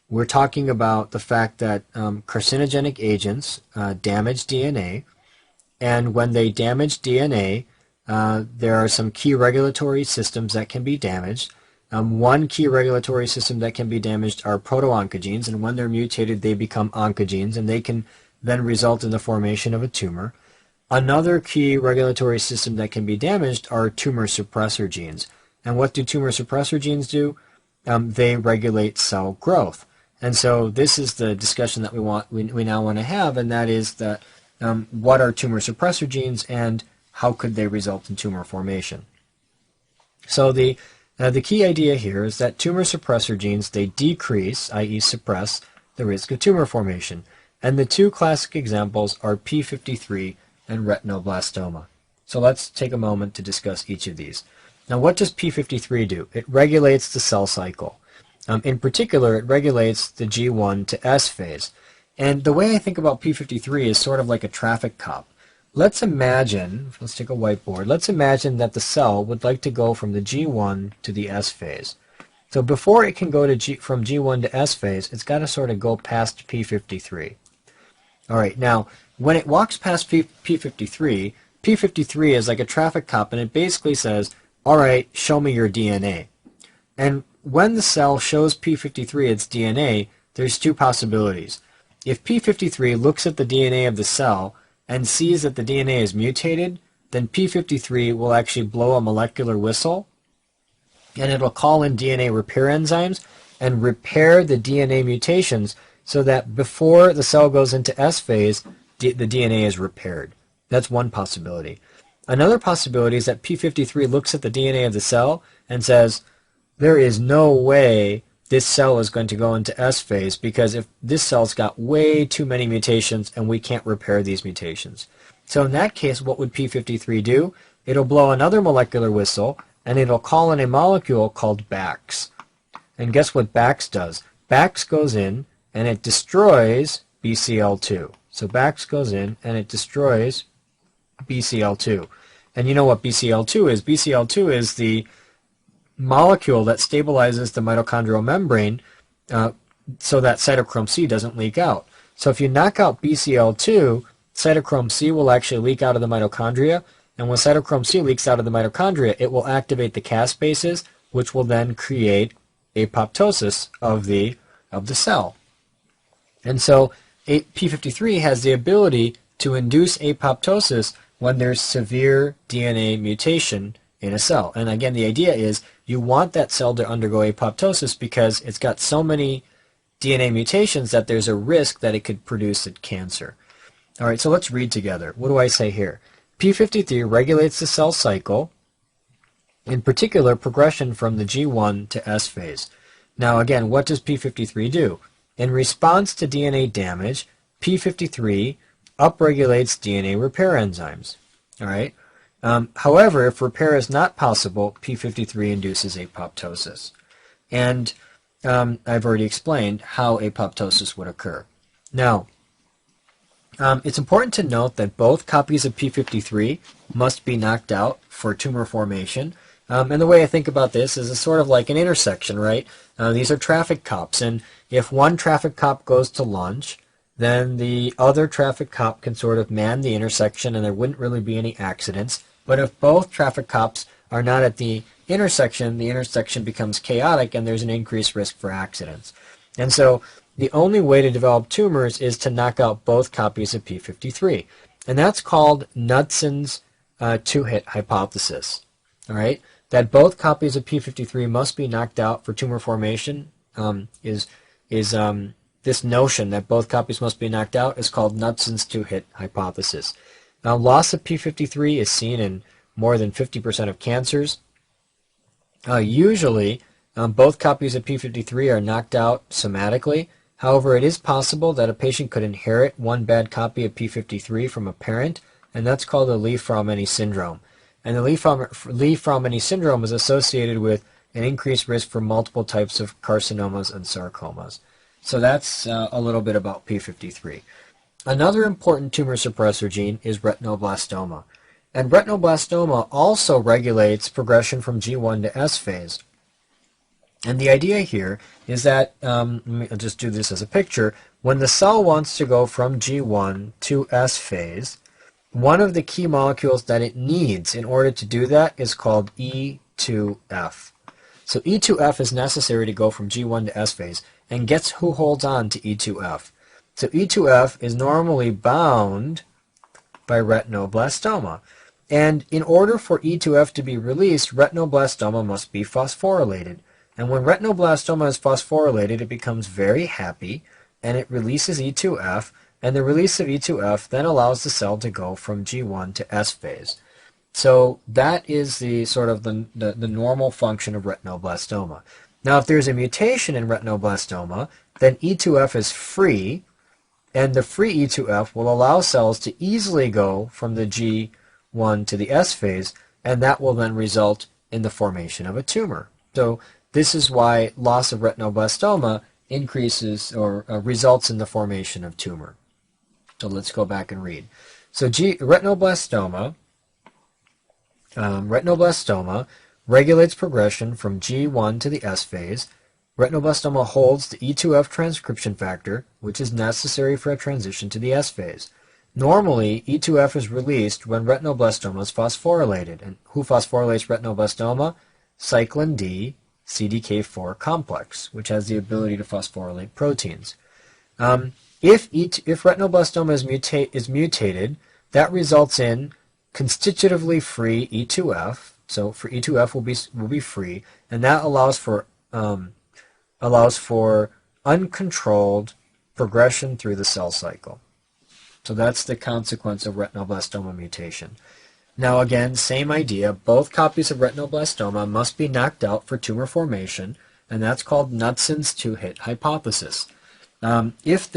we're talking about the fact that carcinogenic agents damage DNA, and when they damage DNA, there are some key regulatory systems that can be damaged. One key regulatory system that can be damaged are proto-oncogenes, and when they're mutated, they become oncogenes, and they can then result in the formation of a tumor. Another key regulatory system that can be damaged are tumor suppressor genes. And what do tumor suppressor genes do? They regulate cell growth. And so this is the discussion that we now want to have, and that is that what are tumor suppressor genes and how could they result in tumor formation? So the key idea here is that tumor suppressor genes, they decrease, i.e. suppress, the risk of tumor formation. And the two classic examples are p53 and retinoblastoma. So let's take a moment to discuss each of these. Now, what does p53 do? It regulates the cell cycle. In particular, it regulates the G1 to S phase. And the way I think about p53 is sort of like a traffic cop. Let's take a whiteboard. Let's imagine that the cell would like to go from the G1 to the S phase. So before it can go to from G1 to S phase, it's got to sort of go past p53. All right, now, when it walks past p53, p53 is like a traffic cop, and it basically says, all right, show me your DNA. And when the cell shows p53 its DNA, there's two possibilities. If p53 looks at the DNA of the cell and sees that the DNA is mutated, then p53 will actually blow a molecular whistle, and it'll call in DNA repair enzymes and repair the DNA mutations so that before the cell goes into S phase, the DNA is repaired. That's one possibility. Another possibility is that p53 looks at the DNA of the cell and says, there is no way this cell is going to go into S phase, because if this cell's got way too many mutations and we can't repair these mutations. So in that case, what would p53 do? It'll blow another molecular whistle, and it'll call in a molecule called Bax. And guess what Bax does? Bax goes in and it destroys BCL2. So Bax goes in and it destroys BCL2. And you know what BCL2 is? BCL2 is the molecule that stabilizes the mitochondrial membrane so that cytochrome C doesn't leak out. So if you knock out BCL2, cytochrome C will actually leak out of the mitochondria, and when cytochrome C leaks out of the mitochondria, it will activate the caspases, which will then create apoptosis of the cell. And so p53 has the ability to induce apoptosis when there's severe DNA mutation in a cell. And again, the idea is you want that cell to undergo apoptosis because it's got so many DNA mutations that there's a risk that it could produce a cancer. All right, so let's read together. What do I say here? p53 regulates the cell cycle, in particular progression from the G1 to S phase. Now again, what does p53 do? In response to DNA damage, p53 upregulates DNA repair enzymes. All right. However, if repair is not possible, p53 induces apoptosis. And I've already explained how apoptosis would occur. Now, it's important to note that both copies of p53 must be knocked out for tumor formation. And the way I think about this is it's sort of like an intersection, right? These are traffic cops, and if one traffic cop goes to lunch, then the other traffic cop can sort of man the intersection and there wouldn't really be any accidents. But if both traffic cops are not at the intersection becomes chaotic and there's an increased risk for accidents. And so the only way to develop tumors is to knock out both copies of p53. And that's called Knutson's two-hit hypothesis. All right? That both copies of p53 must be knocked out for tumor formation is this notion that both copies must be knocked out is called Knutson's two-hit hypothesis. Now, loss of p53 is seen in more than 50% of cancers. Usually, both copies of p53 are knocked out somatically. However, it is possible that a patient could inherit one bad copy of p53 from a parent, and that's called a Li-Fraumeni syndrome. And the Li-Fraumeni syndrome is associated with an increased risk for multiple types of carcinomas and sarcomas. So that's a little bit about p53. Another important tumor suppressor gene is retinoblastoma. And retinoblastoma also regulates progression from G1 to S phase. And the idea here is that, I'll just do this as a picture, when the cell wants to go from G1 to S phase, one of the key molecules that it needs in order to do that is called E2F. So E2F is necessary to go from G1 to S phase, and guess who holds on to E2F? So E2F is normally bound by retinoblastoma. And in order for E2F to be released, retinoblastoma must be phosphorylated. And when retinoblastoma is phosphorylated, it becomes very happy, and it releases E2F, and the release of E2F then allows the cell to go from G1 to S phase. So that is the sort of the normal function of retinoblastoma. Now, if there's a mutation in retinoblastoma, then E2F is free, and the free E2F will allow cells to easily go from the G1 to the S phase, and that will then result in the formation of a tumor. So this is why loss of retinoblastoma increases or results in the formation of tumor. So let's go back and read. So retinoblastoma regulates progression from G1 to the S phase. Retinoblastoma holds the E2F transcription factor, which is necessary for a transition to the S phase. Normally, E2F is released when retinoblastoma is phosphorylated. And who phosphorylates retinoblastoma? Cyclin D CDK4 complex, which has the ability to phosphorylate proteins. If retinoblastoma is mutated, that results in constitutively free E2F. So for E2F will be free, and that allows for uncontrolled progression through the cell cycle. So that's the consequence of retinoblastoma mutation. Now again, same idea. Both copies of retinoblastoma must be knocked out for tumor formation, and that's called Knutson's two-hit hypothesis. If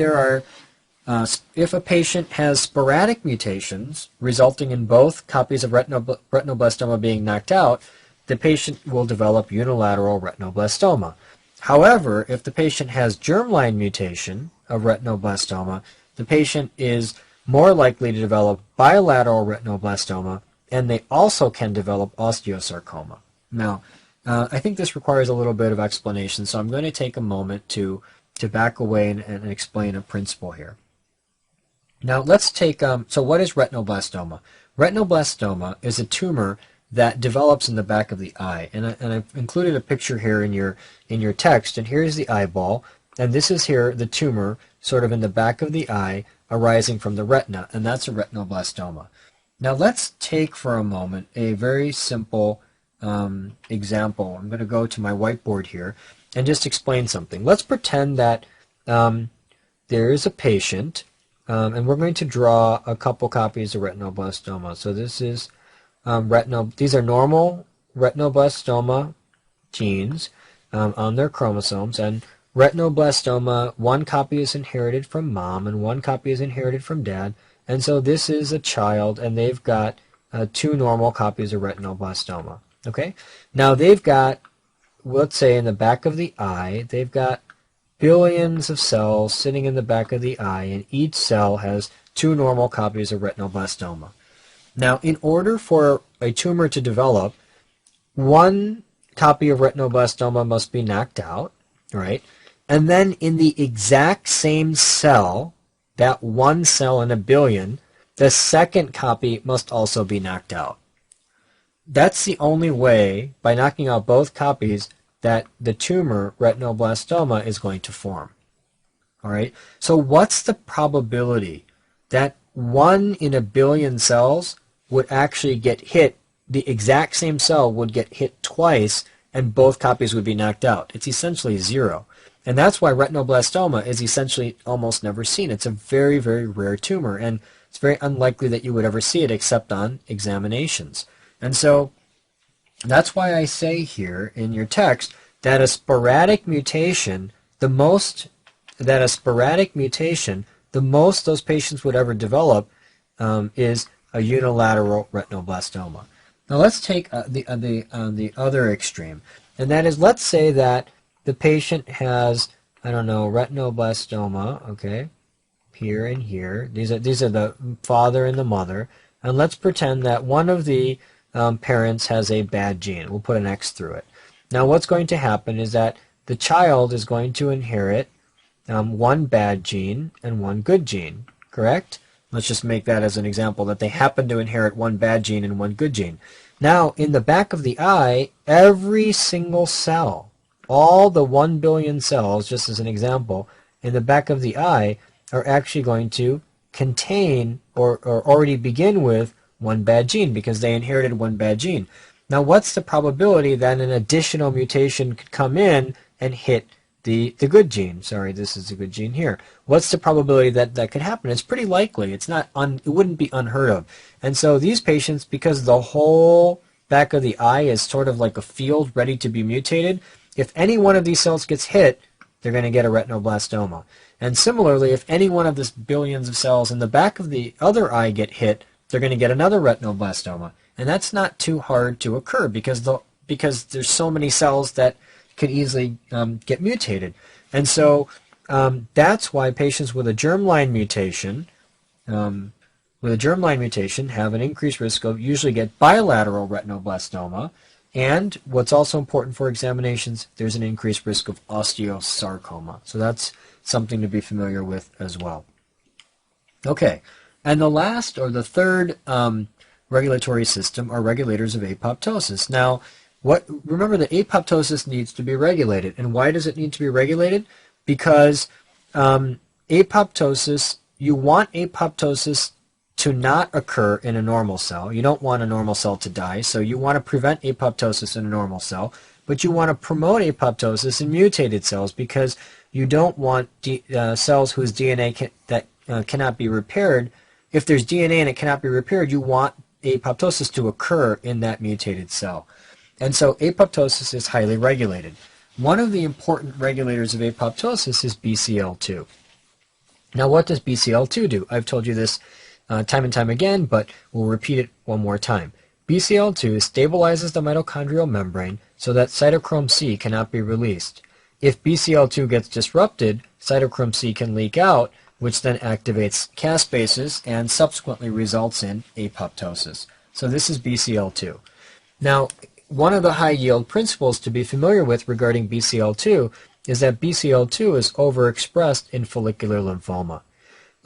a patient has sporadic mutations resulting in both copies of retinoblastoma being knocked out, the patient will develop unilateral retinoblastoma. However, if the patient has germline mutation of retinoblastoma, the patient is more likely to develop bilateral retinoblastoma, and they also can develop osteosarcoma. Now, I think this requires a little bit of explanation, so I'm going to take a moment to back away and explain a principle here. Now, let's take, so what is retinoblastoma? Retinoblastoma is a tumor that develops in the back of the eye, and I've included a picture here in your text, and here's the eyeball, and this is here the tumor sort of in the back of the eye arising from the retina, and that's a retinoblastoma. Now let's take for a moment a very simple example. I'm going to go to my whiteboard here and just explain something. Let's pretend that there is a patient, and we're going to draw a couple copies of retinoblastoma. So this is these are normal retinoblastoma genes on their chromosomes, and retinoblastoma, one copy is inherited from mom and one copy is inherited from dad, and so this is a child, and they've got two normal copies of retinoblastoma. Okay, now they've got, let's say in the back of the eye, they've got billions of cells sitting in the back of the eye, and each cell has two normal copies of retinoblastoma. Now, in order for a tumor to develop, one copy of retinoblastoma must be knocked out, right? And then in the exact same cell, that one cell in a billion, the second copy must also be knocked out. That's the only way, by knocking out both copies, that the tumor retinoblastoma is going to form. All right? So what's the probability that 1 in a billion cells would actually get hit, the exact same cell would get hit twice, and both copies would be knocked out? It's essentially 0. And that's why retinoblastoma is essentially almost never seen. It's a very, very rare tumor, and it's very unlikely that you would ever see it except on examinations. And so that's why I say here in your text that a sporadic mutation, the most those patients would ever develop is a unilateral retinoblastoma. Now let's take the other extreme, and that is, let's say that the patient has, I don't know, retinoblastoma, okay, here and here. These are the father and the mother, and let's pretend that one of the parents has a bad gene. We'll put an X through it. Now what's going to happen is that the child is going to inherit one bad gene and one good gene, correct? Let's just make that as an example, that they happen to inherit one bad gene and one good gene. Now, in the back of the eye, every single cell, all the 1 billion cells, just as an example, in the back of the eye are actually going to contain or already begin with one bad gene because they inherited one bad gene. Now, what's the probability that an additional mutation could come in and hit the good gene? Sorry, this is the good gene here. What's the probability that that could happen? It's pretty likely. It's not it wouldn't be unheard of. And so these patients, because the whole back of the eye is sort of like a field ready to be mutated, if any one of these cells gets hit, they're going to get a retinoblastoma. And similarly, if any one of the billions of cells in the back of the other eye get hit, they're going to get another retinoblastoma. And that's not too hard to occur because there's so many cells that could easily get mutated. And so that's why patients with a germline mutation have an increased risk of usually get bilateral retinoblastoma. And what's also important for examinations, there's an increased risk of osteosarcoma. So that's something to be familiar with as well. Okay, and the last or the third regulatory system are regulators of apoptosis. Now, remember that apoptosis needs to be regulated. And why does it need to be regulated? Because apoptosis, you want apoptosis to not occur in a normal cell. You don't want a normal cell to die, so you want to prevent apoptosis in a normal cell, but you want to promote apoptosis in mutated cells because you don't want cells whose DNA cannot be repaired. If there's DNA and it cannot be repaired, you want apoptosis to occur in that mutated cell. And so apoptosis is highly regulated. One of the important regulators of apoptosis is BCL2. Now, what does BCL2 do? I've told you this time and time again, but we'll repeat it one more time. BCL2 stabilizes the mitochondrial membrane so that cytochrome C cannot be released. If BCL2 gets disrupted, cytochrome C can leak out, which then activates caspases and subsequently results in apoptosis. So this is BCL2. Now, one of the high-yield principles to be familiar with regarding BCL2 is that BCL2 is overexpressed in follicular lymphoma.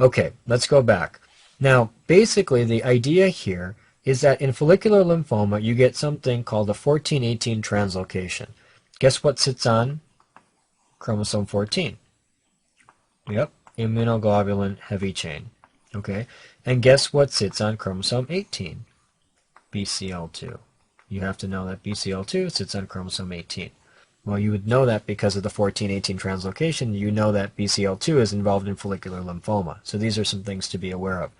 Okay, let's go back. Now, basically, the idea here is that in follicular lymphoma, you get something called a 14/18 translocation. Guess what sits on chromosome 14? Yep, immunoglobulin heavy chain. Okay, and guess what sits on chromosome 18? BCL2. You have to know that BCL2 sits on chromosome 18. Well, you would know that because of the 14/18 translocation. You know that BCL2 is involved in follicular lymphoma. So these are some things to be aware of.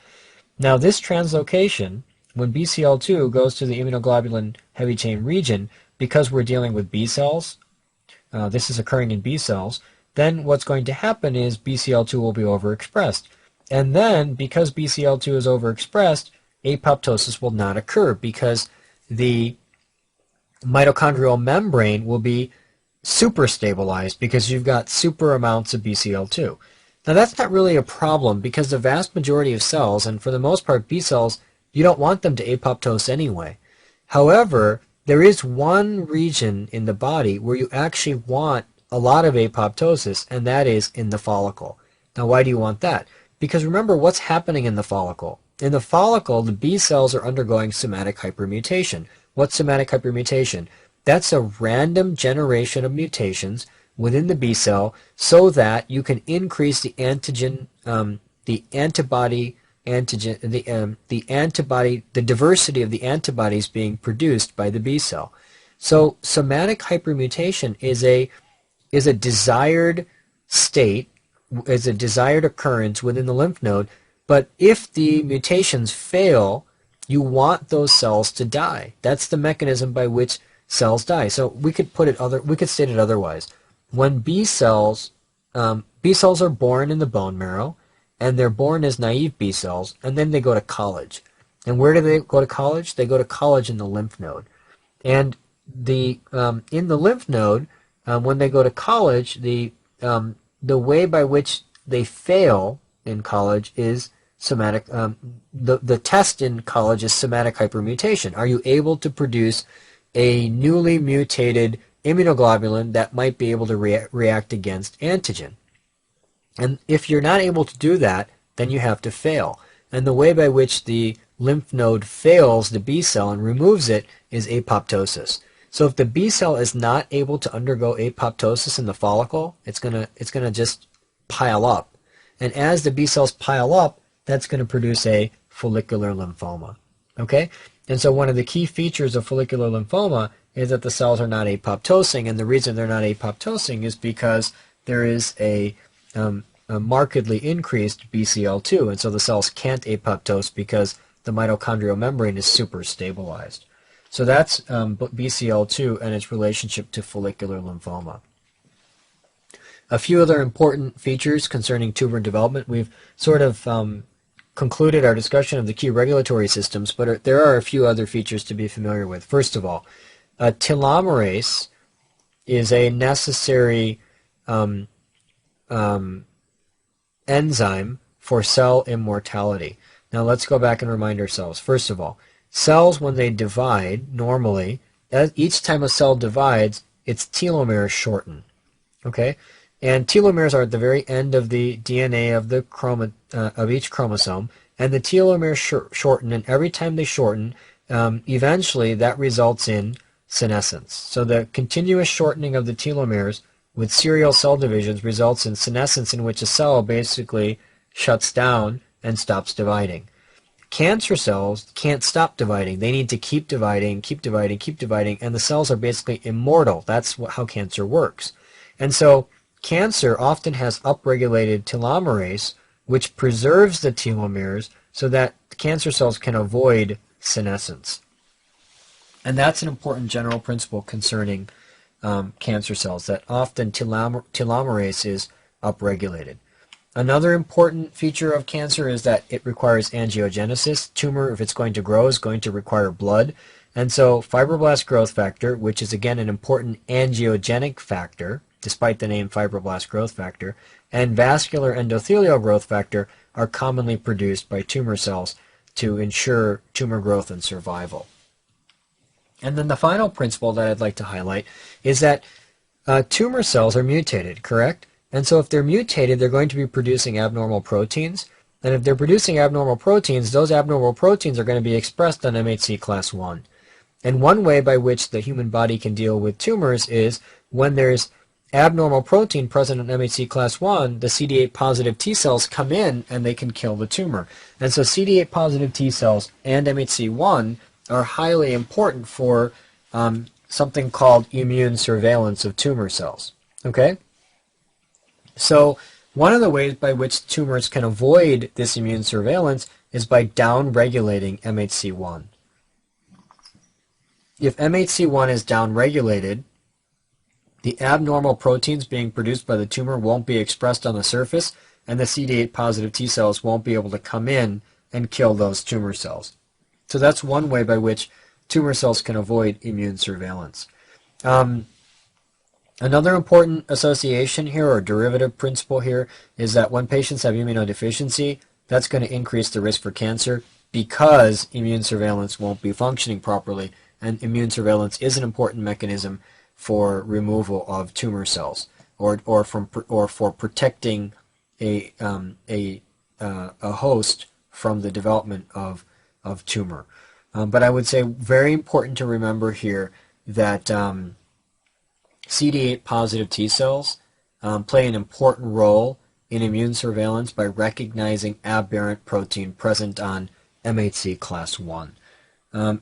Now, this translocation, when BCL2 goes to the immunoglobulin heavy chain region, because we're dealing with B cells, this is occurring in B cells, then what's going to happen is BCL2 will be overexpressed. And then, because BCL2 is overexpressed, apoptosis will not occur because the mitochondrial membrane will be super stabilized because you've got super amounts of BCL2. Now that's not really a problem because the vast majority of cells, and for the most part B cells, you don't want them to apoptose anyway. However, there is one region in the body where you actually want a lot of apoptosis, and that is in the follicle. Now why do you want that? Because remember what's happening in the follicle. In the follicle, the B cells are undergoing somatic hypermutation. What's somatic hypermutation? That's a random generation of mutations within the B cell so that you can increase the antigen, the diversity of the antibodies being produced by the B cell. So somatic hypermutation is a desired state, is a desired occurrence within the lymph node, but if the mutations fail, you want those cells to die. That's the mechanism by which cells die. So we could state it otherwise. When B cells are born in the bone marrow, and they're born as naive B cells, and then they go to college. And where do they go to college? They go to college in the lymph node. And in the lymph node, when they go to college, the way by which they fail in college is somatic. The test in college is somatic hypermutation. Are you able to produce a newly mutated immunoglobulin that might be able to react against antigen. And if you're not able to do that, then you have to fail. And the way by which the lymph node fails the B cell and removes it is apoptosis. So if the B cell is not able to undergo apoptosis in the follicle, it's gonna just pile up. And as the B cells pile up, that's going to produce a follicular lymphoma. Okay? And so one of the key features of follicular lymphoma is that the cells are not apoptosing, and the reason they're not apoptosing is because there is a markedly increased BCL2, and so the cells can't apoptose because the mitochondrial membrane is super stabilized. So that's BCL2 and its relationship to follicular lymphoma. A few other important features concerning tumor development. We've sort of concluded our discussion of the key regulatory systems, but there are a few other features to be familiar with. First of all, telomerase is a necessary enzyme for cell immortality. Now let's go back and remind ourselves. First of all, cells, when they divide, normally, each time a cell divides, its telomeres shorten. Okay? And telomeres are at the very end of the DNA of the of each chromosome, and the telomeres shorten, and every time they shorten, eventually that results in senescence. So the continuous shortening of the telomeres with serial cell divisions results in senescence, in which a cell basically shuts down and stops dividing. Cancer cells can't stop dividing. They need to keep dividing, keep dividing, keep dividing, and the cells are basically immortal. That's how cancer works. And so cancer often has upregulated telomerase, which preserves the telomeres so that cancer cells can avoid senescence. And that's an important general principle concerning cancer cells, that often telomerase is upregulated. Another important feature of cancer is that it requires angiogenesis. Tumor, if it's going to grow, is going to require blood. And so fibroblast growth factor, which is again an important angiogenic factor, despite the name fibroblast growth factor, and vascular endothelial growth factor are commonly produced by tumor cells to ensure tumor growth and survival. And then the final principle that I'd like to highlight is that tumor cells are mutated, correct? And so if they're mutated, they're going to be producing abnormal proteins. And if they're producing abnormal proteins, those abnormal proteins are going to be expressed on MHC class I. And one way by which the human body can deal with tumors is when there's abnormal protein present in MHC class I, the CD8 positive T cells come in and they can kill the tumor. And so CD8 positive T cells and MHC1 are highly important for something called immune surveillance of tumor cells. Okay? So one of the ways by which tumors can avoid this immune surveillance is by downregulating MHC1. If MHC1 is downregulated, the abnormal proteins being produced by the tumor won't be expressed on the surface, and the CD8 positive T cells won't be able to come in and kill those tumor cells. So that's one way by which tumor cells can avoid immune surveillance. Another important association here, or derivative principle here, is that when patients have immunodeficiency, that's going to increase the risk for cancer because immune surveillance won't be functioning properly, and immune surveillance is an important mechanism for removal of tumor cells, or for protecting a host from the development of tumor. But I would say very important to remember here that CD8 positive T cells play an important role in immune surveillance by recognizing aberrant protein present on MHC class I.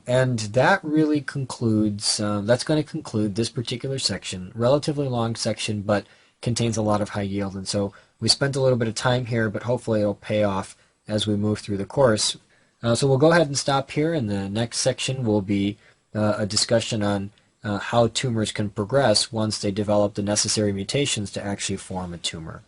And that really concludes, that's going to conclude this particular section. Relatively long section, but contains a lot of high yield. And so we spent a little bit of time here, but hopefully it'll pay off as we move through the course. So we'll go ahead and stop here, and the next section will be a discussion on how tumors can progress once they develop the necessary mutations to actually form a tumor.